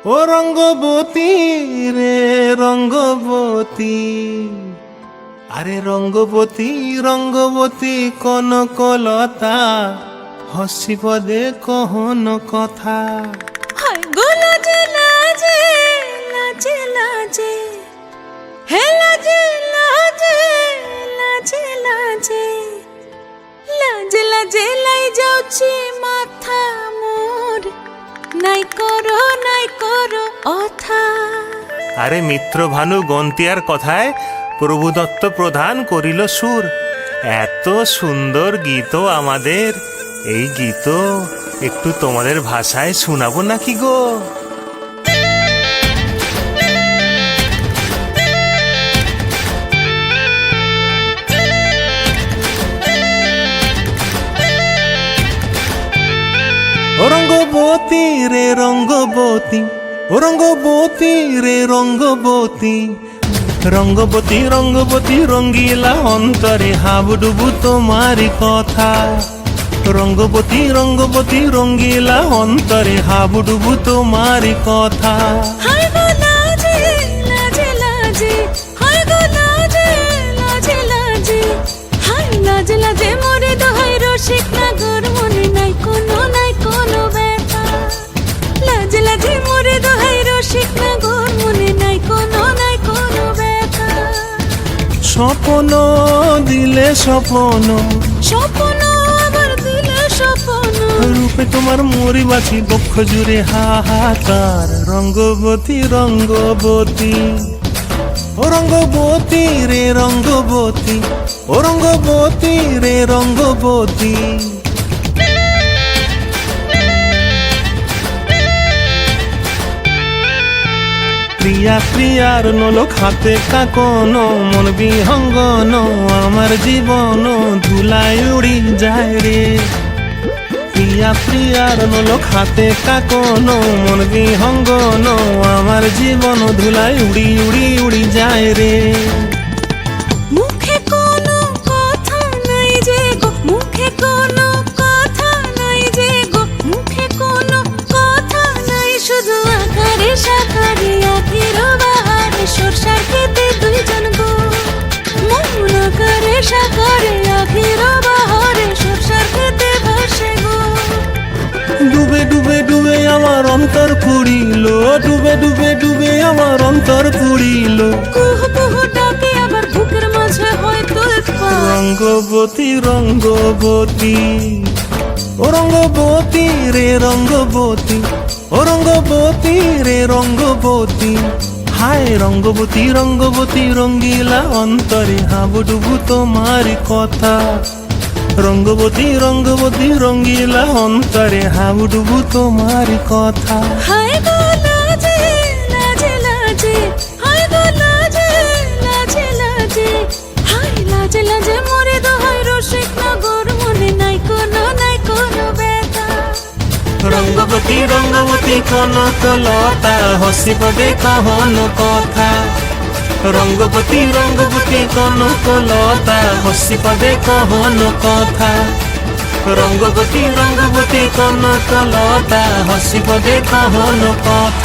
ও রঙ্গবতী রে রঙ্গবতী, আরে রঙ্গবতী রঙ্গবতী কনকলতা, হসিব দে কহন কথা। হায় গো লাজে লাজে লাজে লাজে, হে লাজে লাজে লাজে লাজে, লাজে লাজে লাই যাଉଛି মাথা মোর, নাই করো অথা। আরে মিত্র ভানু গন্তিয়ার কথায় প্রভুদত্ত প্রধান করিল সুর। এত সুন্দর গীত আমাদের, এই গীত একটু তোমাদের ভাষায় শোনাবো নাকি গো? ও রঙ্গবতী রে রঙ্গবতী, ও রঙ্গবতী রে রঙ্গবতী, রঙ্গবতী রঙ্গবতী রঙ্গিলা অন্তরে হাবুডুবু তোমারি কথা। রঙ্গবতী রঙ্গবতী রঙ্গিলা অন্তরে হাবুডুবু তোমারি কথা। হায় গো লাজে লাজে লাজে, হায় গো লাজে লাজে লাজে, হায় লাজে লাজে মোরে দোহাই রসিক নাগর, মনে নাই কোনো ব্যথা। লাজে লাজে মোরে দোহাই রসিক নাগর, মনে নাই কোনো ব্যথা। স্বপ্ন দিলে স্বপ্ন, স্বপ্ন আবার দিলে স্বপ্ন, রূপে তোমার মরি বাছি বক্ষ জুড়ে হাহাকার। রঙ্গবতী রঙ্গবতী, ও রঙ্গবতী রে রঙ্গবতী, ও রঙ্গবতী রে রঙ্গবতী। প্রিয়া প্রিয়ার নলক হাতে কাকন, মন বিহঙ্গন আমার জীবন ধুলায় উড়ি যায় রে। প্রিয়া প্রিয়ার নলক হাতে কাকন, মন বিহঙ্গন আমার জীবন ধুলায় উড়ি উড়ি উড়ি যায় রে। মুখে কোনো কথা নাই যে গো, মুখে কোনো কথা নাই যে গো, মুখে কোনো কথা নাই, শুধু আকারে সাকারে আখির বাহারে সরষার খেতে দুইজন গো। মন আকারে সাকারে আখির বাহারে সরষার খেতে ভাসে গো। ডুবে ডুবে ডুবে আমার অন্তর পুড়িল, ডুবে ডুবে ডুবে আমার অন্তর পুড়িল। কুহু কুহু ডাকে আবার বুকের মাঝে হয় তোলপাড়। রঙ্গবতী রঙ্গবতী, ও রঙ্গবতী রে রঙ্গবতী, ও রঙ্গবতী রে রঙ্গবতী। হায় রঙ্গবতী রঙ্গবতী রঙ্গিলা অন্তরে হাবুডুবু তোমারি কথা। রঙ্গবতী রঙ্গবতী রঙ্গিলা অন্তরে হাবুডুবু তোমারি কথা। হায় গো লাজে লাজে লাজে, হায় গো লাজে লাজে লাজে, হায় লাজে লাজে মোরে দোহাই রসিক নগর, মনে নাই কোনো ব্যথা। রঙ্গবতী রঙ্গবতী কনকলতা, হসিব দে কহন কথা। রঙ্গবতী রঙ্গবতী কনকলতা, হসিব দে কহন কথা। রঙ্গবতী রঙ্গবতী কনকলতা, হসিব দে কহন কথা।